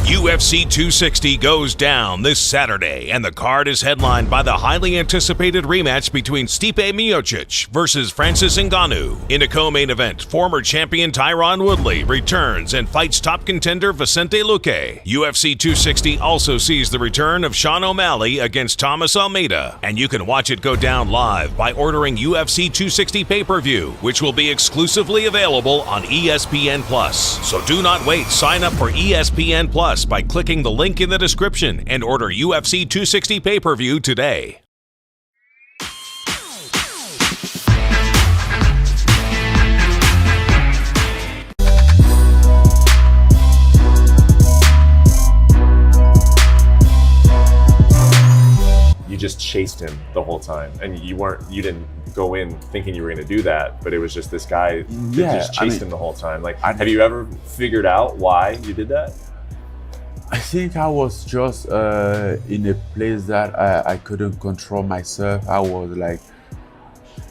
UFC 260 goes down this Saturday, and the card is headlined by the highly anticipated rematch between Stipe Miocic versus Francis Ngannou. In a co-main event, former champion Tyron Woodley returns and fights top contender Vicente Luque. UFC 260 also sees the return of Sean O'Malley against Thomas Almeida, and you can watch it go down live by ordering UFC 260 pay-per-view, which will be exclusively available on ESPN+. So do not wait. Sign up for ESPN+ by clicking the link in the description and order UFC 260 pay-per-view today. You just chased him the whole time, and you didn't go in thinking you were going to do that, but it was just this guy that just chased him the whole time. Like, have you ever figured out why you did that? I think I was just in a place that I couldn't control myself. I was like,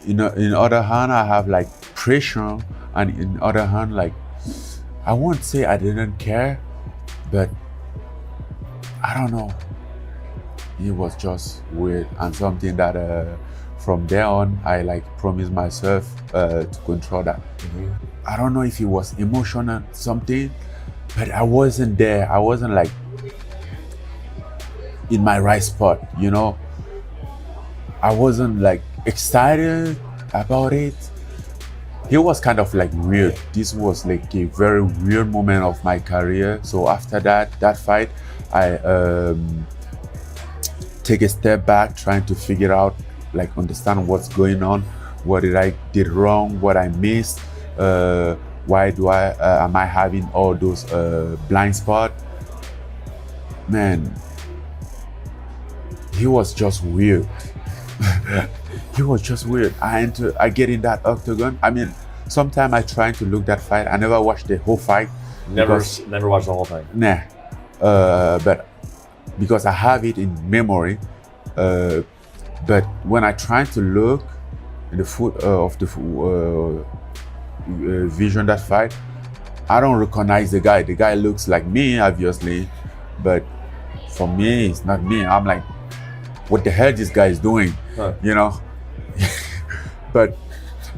in other hand, I have like pressure, and in other hand, like, I won't say I didn't care, but I don't know. It was just weird, and something that from there on, I like promised myself to control that. I don't know if it was emotional something, but I wasn't there. I wasn't like in my right spot, you know? I wasn't like excited about it. It was kind of like weird. This was like a very weird moment of my career. So after that fight, I take a step back, trying to figure out, like understand what's going on. What did wrong, what I missed, why am I having all those blind spots? Man, he was just weird. He was just weird. I get in that octagon. I mean, sometimes I try to look that fight. I never watched the whole fight. Never watched the whole thing. Nah, but because I have it in memory. But when I try to look in the foot of the vision that fight, I don't recognize the guy. The guy looks like me, obviously, but for me, it's not me. I'm like, what the hell this guy is doing, you know? But,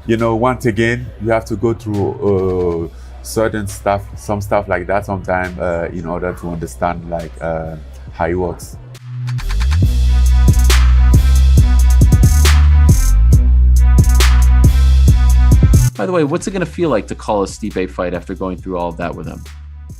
you know, once again, you have to go through certain stuff, some stuff like that sometimes in order to understand like how it works. By the way, what's it going to feel like to call a Stipe fight after going through all of that with him?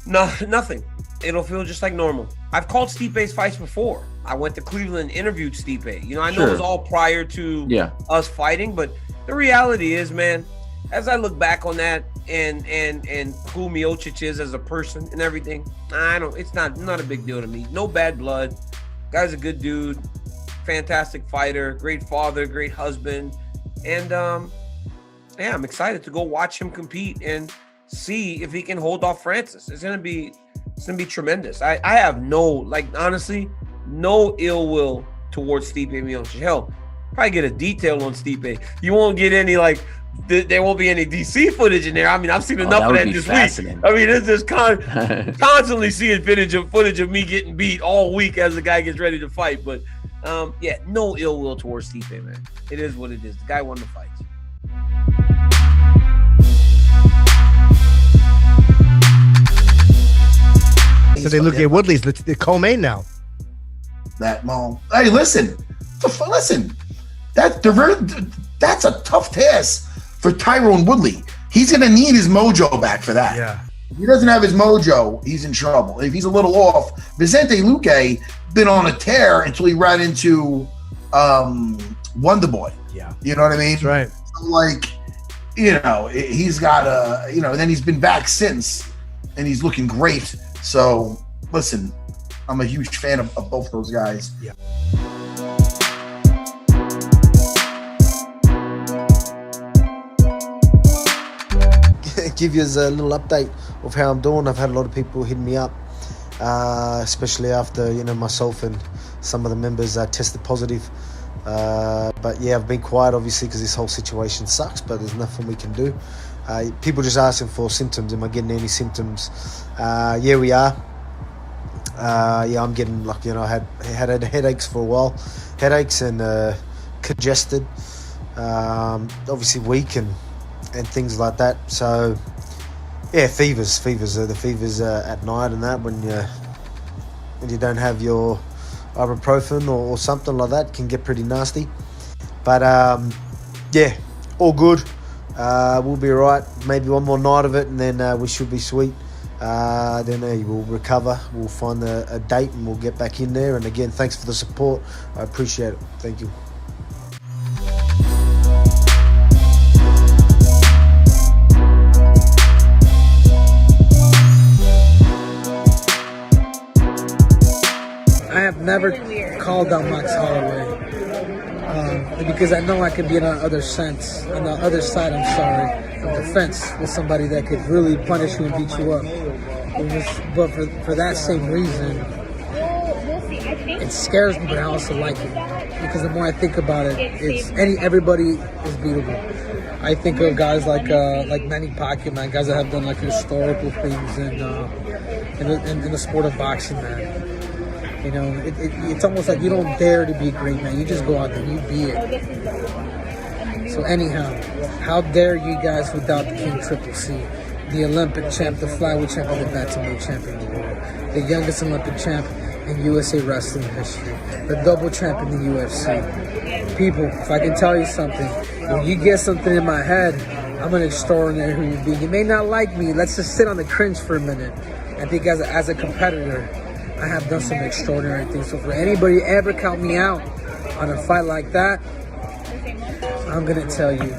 No, nothing. It'll feel just like normal. I've called Stipe's fights before. I went to Cleveland and interviewed Stipe. You know, I know it was all prior to us fighting, but the reality is, man, as I look back on that and who Miocic is as a person and everything, it's not a big deal to me. No bad blood. Guy's a good dude, fantastic fighter, great father, great husband, and yeah, I'm excited to go watch him compete and see if he can hold off Francis. It's gonna be tremendous. I have honestly, no ill will towards Stipe Miocic. Hell, probably get a detail on Stipe. You won't get any there won't be any DC footage in there. I mean, I've seen enough of that this week. I mean, it's just constantly seeing footage of me getting beat all week as the guy gets ready to fight. But yeah, no ill will towards Stipe, man. It is what it is. The guy won the fight. So they look at Woodley's the co-main now. Hey, listen. That's a tough task for Tyron Woodley. He's gonna need his mojo back for that. Yeah. If he doesn't have his mojo, he's in trouble. If he's a little off, Vicente Luque been on a tear until he ran into Wonder Boy. Yeah. You know what I mean? That's right. So, like, you know, he's got then he's been back since, and he's looking great. So, listen, I'm a huge fan of both those guys. Yeah. Give you a little update of how I'm doing. I've had a lot of people hitting me up, especially after myself and some of the members tested positive. But yeah, I've been quiet obviously because this whole situation sucks. But there's nothing we can do. People just asking for symptoms. Am I getting any symptoms? Yeah, we are. Yeah, I'm getting like, you know, I had headaches for a while, headaches and congested, obviously weak and things like that. So yeah, fevers at night and that when you don't have your ibuprofen or something like that can get pretty nasty. But yeah, all good. We'll be all right. Maybe one more night of it and then we should be sweet. Then we'll recover. We'll find a date and we'll get back in there. And again, thanks for the support. I appreciate it. Thank you. I have never called out Max Holloway because I know I can be on the other side, of the fence with somebody that could really punish you and beat you up. But for that same reason, it scares me, but I also like it because the more I think about it, everybody is beatable. I think of guys like Manny Pacquiao, man, guys that have done like historical things in the sport of boxing, man. You know, it's almost like you don't dare to be great, man. You just go out there and you be it. So anyhow, how dare you guys without the King Triple C, the Olympic champ, the flyweight champ, and the bantamweight champion of the world, the youngest Olympic champ in USA wrestling history, the double champ in the UFC. People, if I can tell you something, when you get something in my head, I'm an extraordinary human being. You may not like me. Let's just sit on the cringe for a minute. I think as a competitor, I have done some extraordinary things. So for anybody to ever count me out on a fight like that, I'm going to tell you,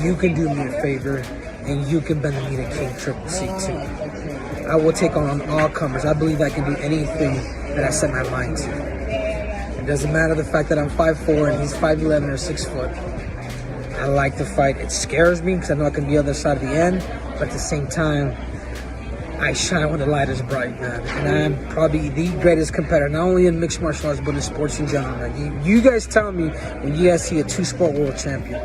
you can do me a favor and you can bend me to King Triple C too. I will take on all comers. I believe I can do anything that I set my mind to. It doesn't matter the fact that I'm 5'4" and he's 5'11" or 6 foot. I like to fight. It scares me because I know I can be on the other side of the end, but at the same time, I shine when the light is bright, man. And I am probably the greatest competitor, not only in mixed martial arts, but in sports in general, man. You guys tell me when you guys see a 2-sport world champion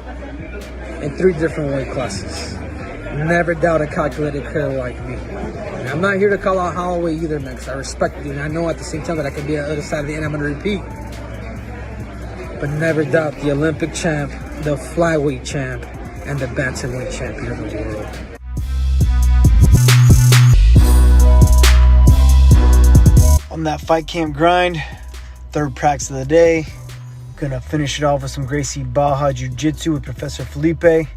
in 3 different weight classes. Never doubt a calculated career like me. And I'm not here to call out Holloway either, man, because I respect you. And I know at the same time that I can be on the other side of the end, I'm going to repeat. But never doubt the Olympic champ, the flyweight champ, and the bantamweight champion of the world. On that fight camp grind, 3rd practice of the day. Gonna finish it off with some Gracie Baja Jiu-Jitsu with Professor Felipe.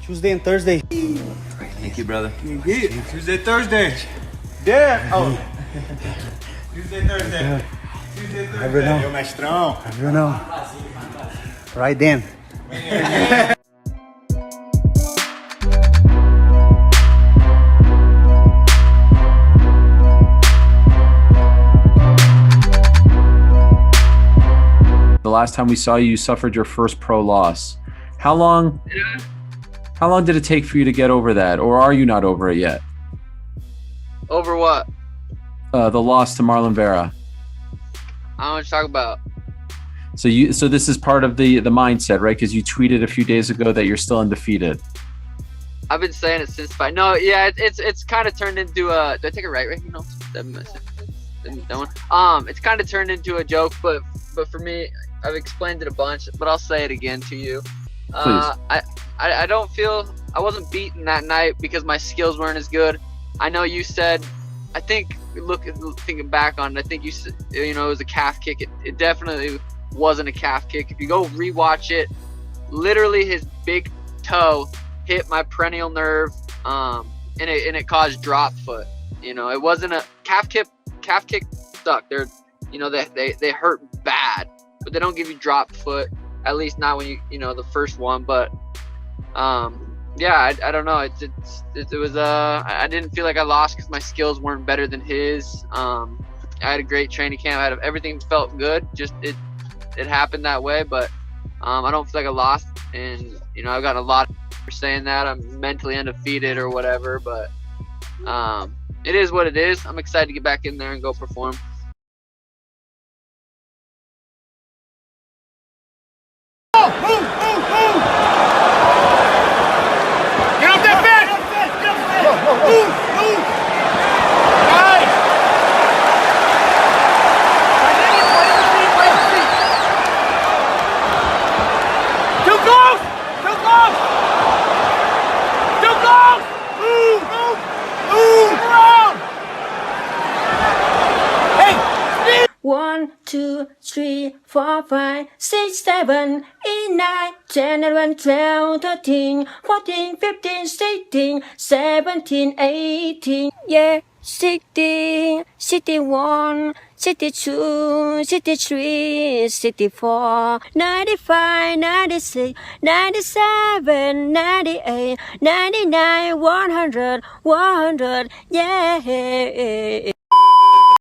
Tuesday and Thursday. Thank you, brother. Tuesday, Thursday. Yeah. Oh. Tuesday, Thursday. Tuesday, Thursday. Never know. Yo, maestrão. Never know. Right then. The last time we saw you, you suffered your first pro loss. How long did it take for you to get over that, or are you not over it yet? Over what? The loss to Marlon Vera. I don't know what to talk about. So this is part of the mindset, right? Because you tweeted a few days ago that you're still undefeated. I've been saying it since fight. No, yeah, it's kind of turned into a. Do I take it right? You know, that one. It's kind of turned into a joke, but for me, I've explained it a bunch, but I'll say it again to you. Please. I don't feel I wasn't beaten that night because my skills weren't as good. I know you said, I think thinking back on it, I think you said, you know, it was a calf kick. It definitely wasn't a calf kick. If you go rewatch it, literally his big toe hit my peroneal nerve, and it caused drop foot. You know, it wasn't a calf kick. Calf kick suck. They're, you know, they hurt bad, but they don't give you drop foot. At least not when you know the first one. But yeah, I don't know. It was I didn't feel like I lost because my skills weren't better than his. I had a great training camp. Everything felt good. Just it happened that way. But I don't feel like I lost. And you know, I've got a lot for saying that I'm mentally undefeated or whatever. But it is what it is. I'm excited to get back in there and go perform. Get off that fence! Move! Nice! 2, 3, 4, 5, 6, 7, 8, 9, 10, 11, 12, 13, 14, 15, 16, 17, 18, yeah, 60, 61, 62, 63, 64, 95, 96, 97, 98, 99, 100, 100, yeah.